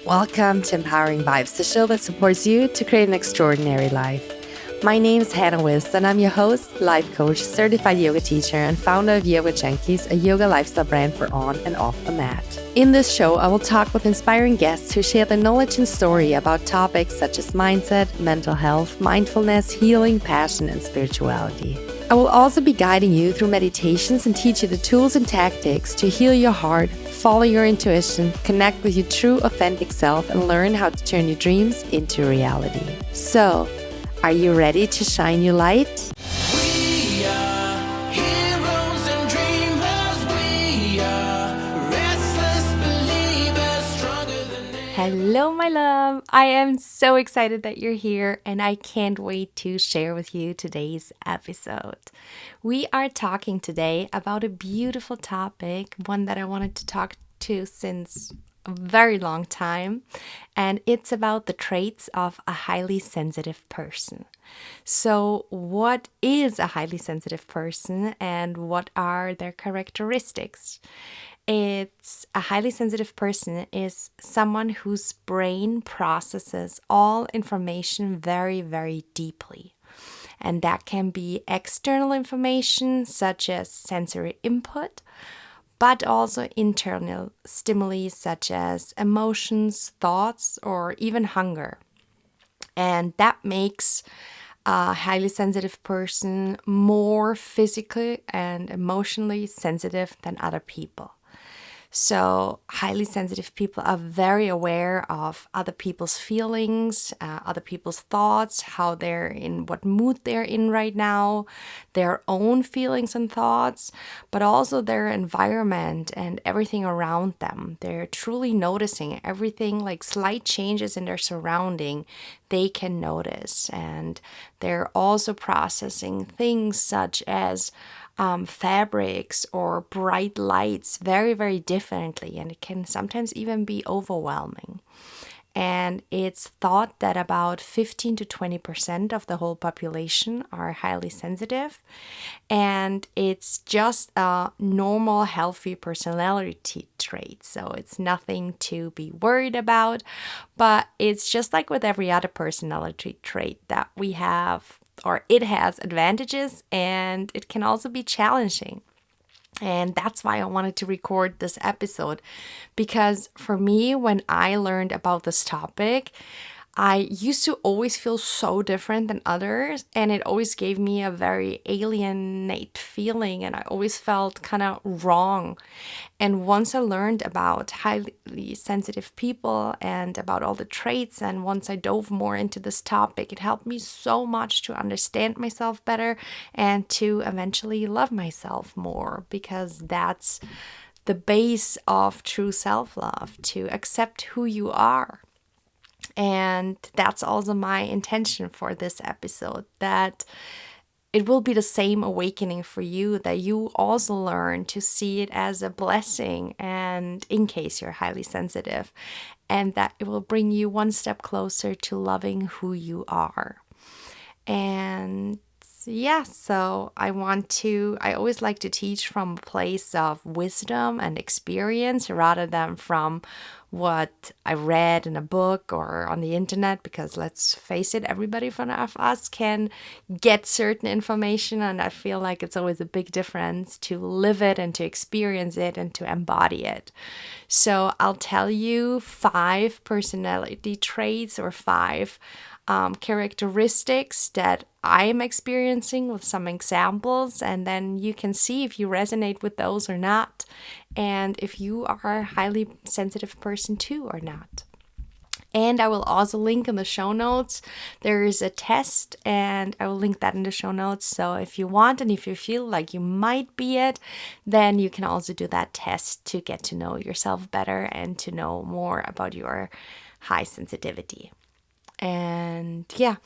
Welcome to Empowering Vibez, the show that supports you to create an extraordinary life. My name is Hannah Wiss, and I'm your host, life coach, certified yoga teacher, and founder of Yoga Junkies, a yoga lifestyle brand for on and off the mat. In this show, I will talk with inspiring guests who share their knowledge and story about topics such as mindset, mental health, mindfulness, healing, passion, and spirituality. I will also be guiding you through meditations and teach you the tools and tactics to heal your heart, follow your intuition, connect with your true authentic self, and learn how to turn your dreams into reality. So, are you ready to shine your light? We are heroes and dreamers. We are restless believers, stronger than ever. Hello, my love. I am so excited that you're here, and I can't wait to share with you today's episode. We are talking today about a beautiful topic, one that I wanted to talk to since a very long time, and it's about the traits of a highly sensitive person. So, what is a highly sensitive person and what are their characteristics? It's a highly sensitive person is someone whose brain processes all information very, very deeply. And that can be external information such as sensory input, but also internal stimuli such as emotions, thoughts, or even hunger. And that makes a highly sensitive person more physically and emotionally sensitive than other people. So, highly sensitive people are very aware of other people's feelings, other people's thoughts, how they're in, what mood they're in right now, their own feelings and thoughts, but also their environment and everything around them. They're truly noticing everything, like slight changes in their surrounding, they can notice. And they're also processing things such as fabrics or bright lights very, very differently, and it can sometimes even be overwhelming. And it's thought that about 15 to 20% of the whole population are highly sensitive. And it's just a normal, healthy personality trait. So it's nothing to be worried about. But it's just like with every other personality trait that we have, or it has advantages and it can also be challenging. And that's why I wanted to record this episode, because for me, when I learned about this topic, I used to always feel so different than others, and it always gave me a very alienate feeling, and I always felt kind of wrong. And once I learned about highly sensitive people and about all the traits, and once I dove more into this topic, it helped me so much to understand myself better and to eventually love myself more, because that's the base of true self love, to accept who you are. And that's also my intention for this episode, that it will be the same awakening for you, that you also learn to see it as a blessing, and in case you're highly sensitive, and that it will bring you one step closer to loving who you are. And yeah, so I always like to teach from a place of wisdom and experience rather than from what I read in a book or on the internet, because let's face it, everybody from us can get certain information, and I feel like it's always a big difference to live it and to experience it and to embody it. So I'll tell you 5 personality traits or 5 characteristics that I'm experiencing with some examples, and then you can see if you resonate with those or not, and if you are a highly sensitive person too or not. And I will also link in the show notes. There is a test, and I will link that in the show notes. So if you want, and if you feel like you might be it, then you can also do that test to get to know yourself better and to know more about your high sensitivity. And yeah,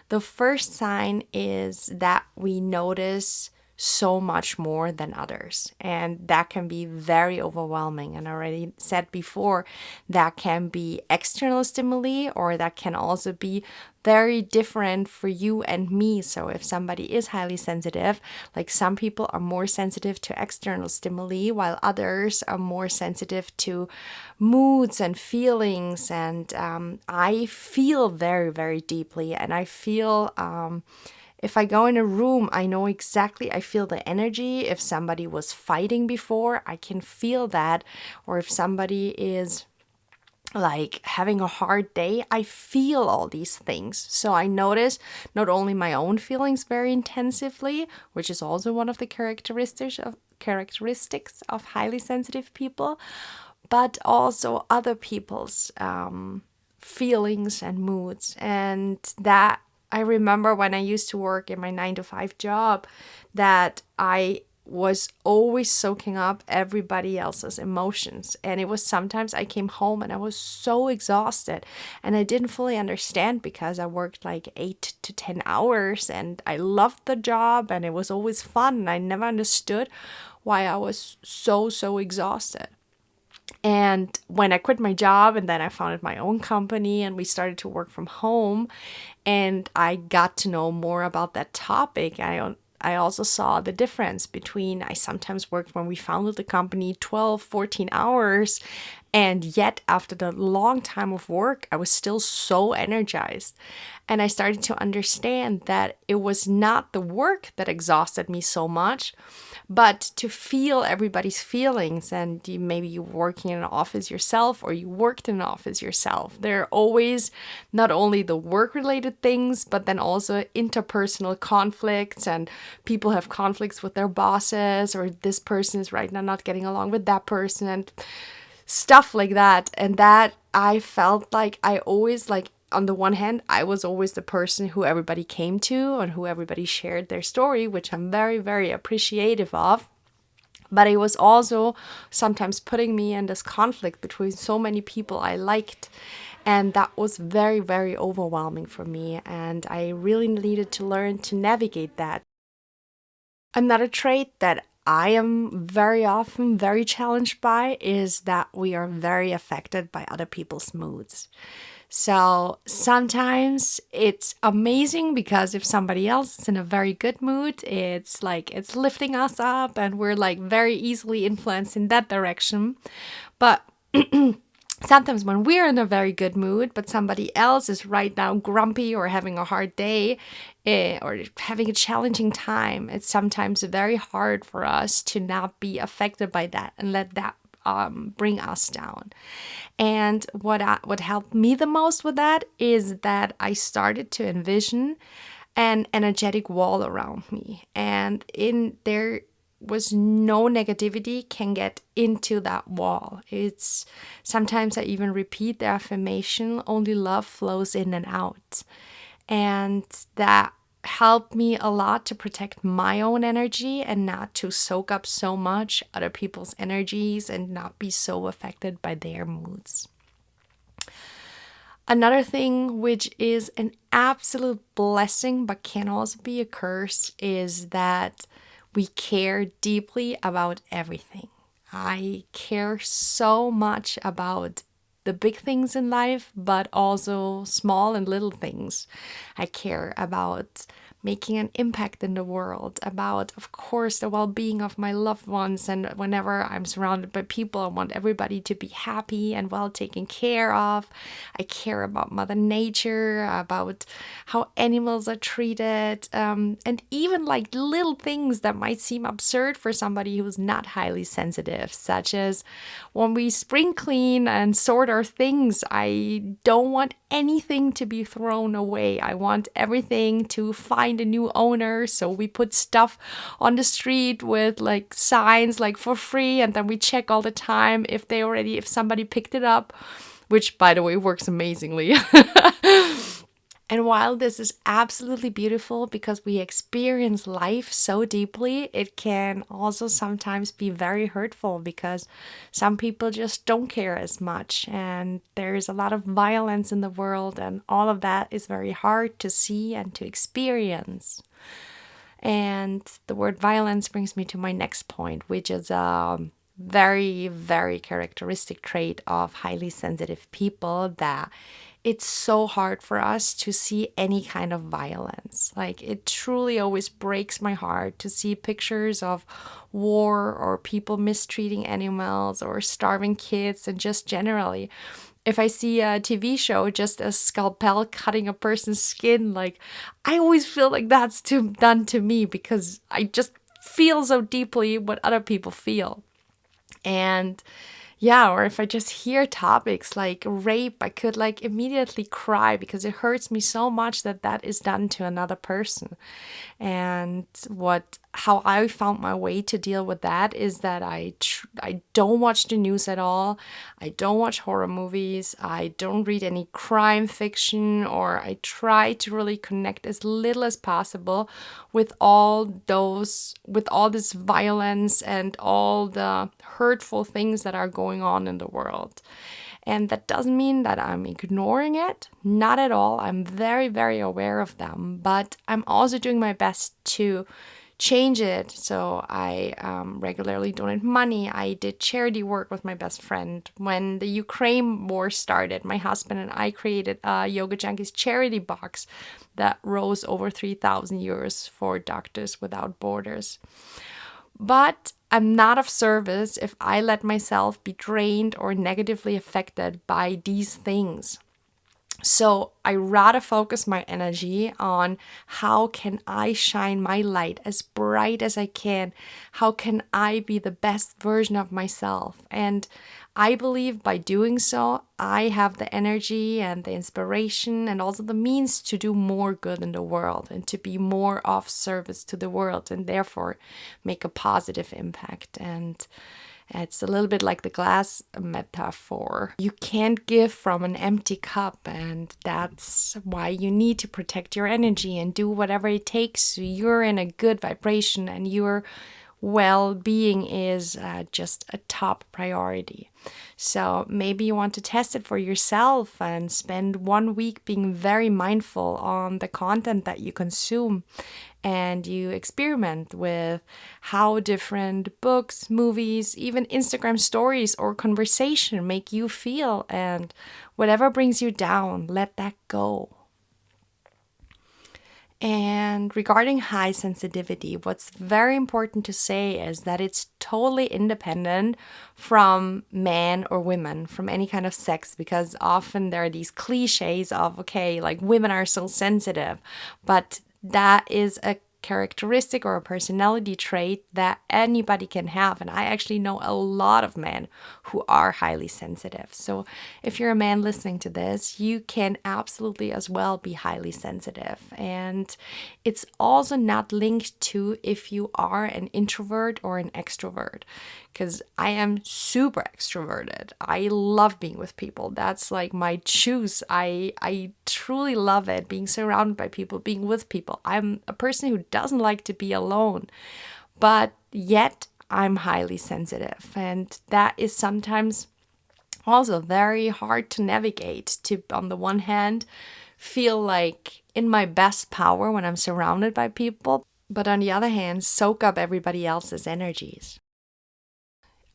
the first sign is that we notice so much more than others. And that can be very overwhelming. And I already said before, that can be external stimuli, or that can also be very different for you and me. So if somebody is highly sensitive, like some people are more sensitive to external stimuli, while others are more sensitive to moods and feelings. And I feel very, very deeply, and I feel if I go in a room, I know exactly, I feel the energy. If somebody was fighting before, I can feel that. Or if somebody is like having a hard day, I feel all these things. So I notice not only my own feelings very intensively, which is also one of the characteristics of highly sensitive people, but also other people's feelings and moods. And that I remember when I used to work in my 9 to 5 job, that I was always soaking up everybody else's emotions. And it was sometimes I came home and I was so exhausted and I didn't fully understand, because I worked like 8 to 10 hours and I loved the job and it was always fun. And I never understood why I was so exhausted. And when I quit my job and then I founded my own company and we started to work from home, and I got to know more about that topic, I also saw the difference between, I sometimes worked when we founded the company 12, 14 hours, and yet after the long time of work, I was still so energized. And I started to understand that it was not the work that exhausted me so much, but to feel everybody's feelings. And maybe you're working in an office yourself, or you worked in an office yourself. There are always not only the work related things, but then also interpersonal conflicts, and people have conflicts with their bosses, or this person is right now not getting along with that person, and stuff like that. And that I felt like I always, like, on the one hand, I was always the person who everybody came to and who everybody shared their story, which I'm very, very appreciative of. But it was also sometimes putting me in this conflict between so many people I liked. And that was very, very overwhelming for me. And I really needed to learn to navigate that. Another trait that I am very often very challenged by is that we are very affected by other people's moods. So sometimes it's amazing, because if somebody else is in a very good mood, it's like it's lifting us up and we're like very easily influenced in that direction. But sometimes when we're in a very good mood, but somebody else is right now grumpy or having a hard day, or having a challenging time, it's sometimes very hard for us to not be affected by that and let that bring us down. And what helped me the most with that is that I started to envision an energetic wall around me, and in there was no negativity can get into that wall. It's sometimes I even repeat the affirmation, only love flows in and out. And that helped me a lot to protect my own energy and not to soak up so much other people's energies and not be so affected by their moods. Another thing, which is an absolute blessing but can also be a curse, is that we care deeply about everything. I care so much about the big things in life, but also small and little things. I care about making an impact in the world, about, of course, the well-being of my loved ones. And whenever I'm surrounded by people, I want everybody to be happy and well taken care of. I care about Mother Nature, about how animals are treated, and even like little things that might seem absurd for somebody who's not highly sensitive, such as when we spring clean and sort our things, I don't want anything to be thrown away. I want everything to find a new owner. So we put stuff on the street with like signs like for free, and then we check all the time if somebody picked it up, which by the way works amazingly. And while this is absolutely beautiful because we experience life so deeply, it can also sometimes be very hurtful because some people just don't care as much. And there's a lot of violence in the world, and all of that is very hard to see and to experience. And the word violence brings me to my next point, which is a very, very characteristic trait of highly sensitive people, that it's so hard for us to see any kind of violence. Like, it truly always breaks my heart to see pictures of war or people mistreating animals or starving kids, and just generally, if I see a TV show, just a scalpel cutting a person's skin, like, I always feel like that's done to me, because I just feel so deeply what other people feel. And yeah, or if I just hear topics like rape, I could like immediately cry, because it hurts me so much that that is done to another person. And how I found my way to deal with that is that I don't watch the news at all. I don't watch horror movies. I don't read any crime fiction, or I try to really connect as little as possible with with all this violence and all the hurtful things that are going on in the world. And that doesn't mean that I'm ignoring it. Not at all. I'm very, very aware of them. But I'm also doing my best to change it. So I regularly donate money. I did charity work with my best friend. When the Ukraine war started, my husband and I created a Yoga Junkies charity box that rose over 3,000 euros for Doctors Without Borders. But I'm not of service if I let myself be drained or negatively affected by these things. So I rather focus my energy on how can I shine my light as bright as I can? How can I be the best version of myself? And I believe by doing so, I have the energy and the inspiration and also the means to do more good in the world and to be more of service to the world, and therefore make a positive impact. And it's a little bit like the glass metaphor. You can't give from an empty cup, and that's why you need to protect your energy and do whatever it takes so you're in a good vibration and your well-being is just a top priority. So maybe you want to test it for yourself and spend 1 week being very mindful on the content that you consume, and you experiment with how different books, movies, even Instagram stories or conversation make you feel, and whatever brings you down, let that go. And regarding high sensitivity, what's very important to say is that it's totally independent from men or women, from any kind of sex, because often there are these cliches of, okay, like women are so sensitive, but that is a characteristic or a personality trait that anybody can have. And I actually know a lot of men who are highly sensitive. So if you're a man listening to this, you can absolutely as well be highly sensitive. And it's also not linked to if you are an introvert or an extrovert, because I am super extroverted. I love being with people. That's like my choose. I truly love it, being surrounded by people, being with people. I'm a person who doesn't like to be alone, but yet I'm highly sensitive. And that is sometimes also very hard to navigate, to, on the one hand, feel like in my best power when I'm surrounded by people, but on the other hand, soak up everybody else's energies.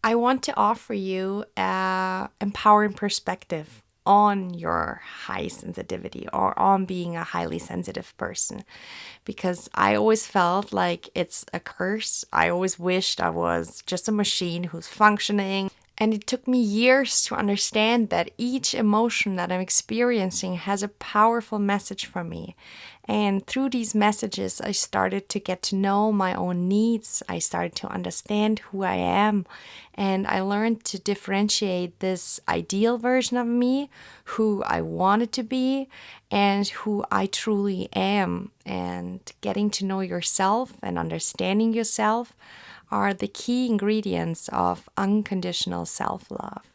I want to offer you a empowering perspective on your high sensitivity or on being a highly sensitive person, because I always felt like it's a curse. I always wished I was just a machine who's functioning. And it took me years to understand that each emotion that I'm experiencing has a powerful message for me. And through these messages, I started to get to know my own needs. I started to understand who I am. And I learned to differentiate this ideal version of me, who I wanted to be, and who I truly am. And getting to know yourself and understanding yourself are the key ingredients of unconditional self-love.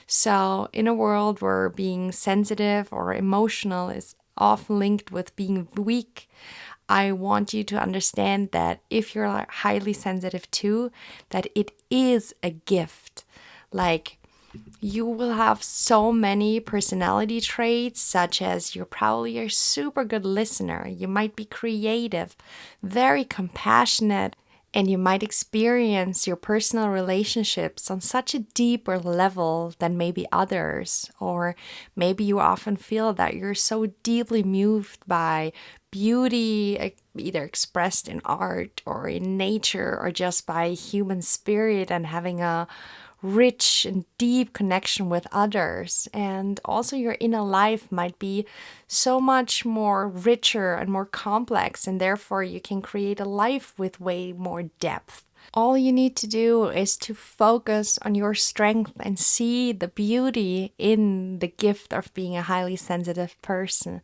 So, in a world where being sensitive or emotional is often linked with being weak, I want you to understand that if you're highly sensitive too, that it is a gift. Like, You will have so many personality traits, such as you're probably a super good listener, you might be creative, very compassionate, and you might experience your personal relationships on such a deeper level than maybe others. Or maybe you often feel that you're so deeply moved by beauty, either expressed in art or in nature or just by human spirit, and having a rich and deep connection with others. And also, your inner life might be so much more richer and more complex, and therefore, you can create a life with way more depth. All you need to do is to focus on your strength and see the beauty in the gift of being a highly sensitive person.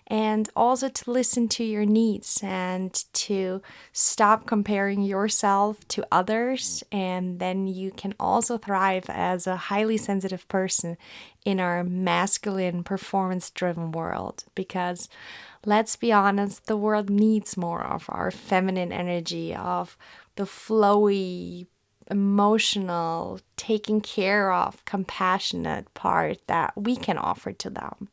And also to listen to your needs and to stop comparing yourself to others. And then you can also thrive as a highly sensitive person in our masculine, performance driven world. Because let's be honest, the world needs more of our feminine energy, of the flowy, emotional, taking care of, compassionate part that we can offer to them.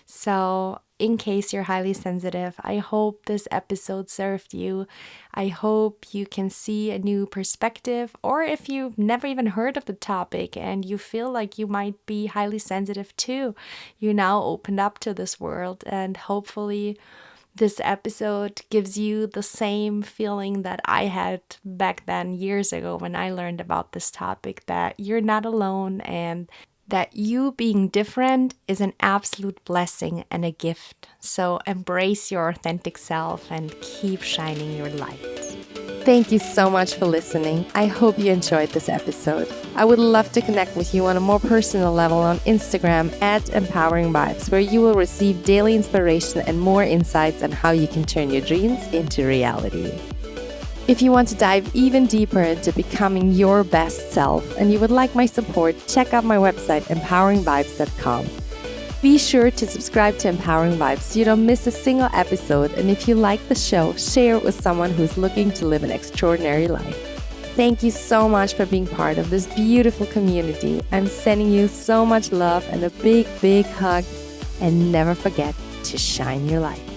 So, in case you're highly sensitive, I hope this episode served you. I hope you can see a new perspective, or if you've never even heard of the topic and you feel like you might be highly sensitive too, you now opened up to this world, and hopefully this episode gives you the same feeling that I had back then years ago when I learned about this topic, that you're not alone and that you being different is an absolute blessing and a gift. So embrace your authentic self and keep shining your light. Thank you so much for listening. I hope you enjoyed this episode. I would love to connect with you on a more personal level on Instagram at Empowering Vibez, where you will receive daily inspiration and more insights on how you can turn your dreams into reality. If you want to dive even deeper into becoming your best self and you would like my support, check out my website, empoweringvibez.com. Be sure to subscribe to Empowering Vibez so you don't miss a single episode. And if you like the show, share it with someone who's looking to live an extraordinary life. Thank you so much for being part of this beautiful community. I'm sending you so much love and a big, big hug. And never forget to shine your light.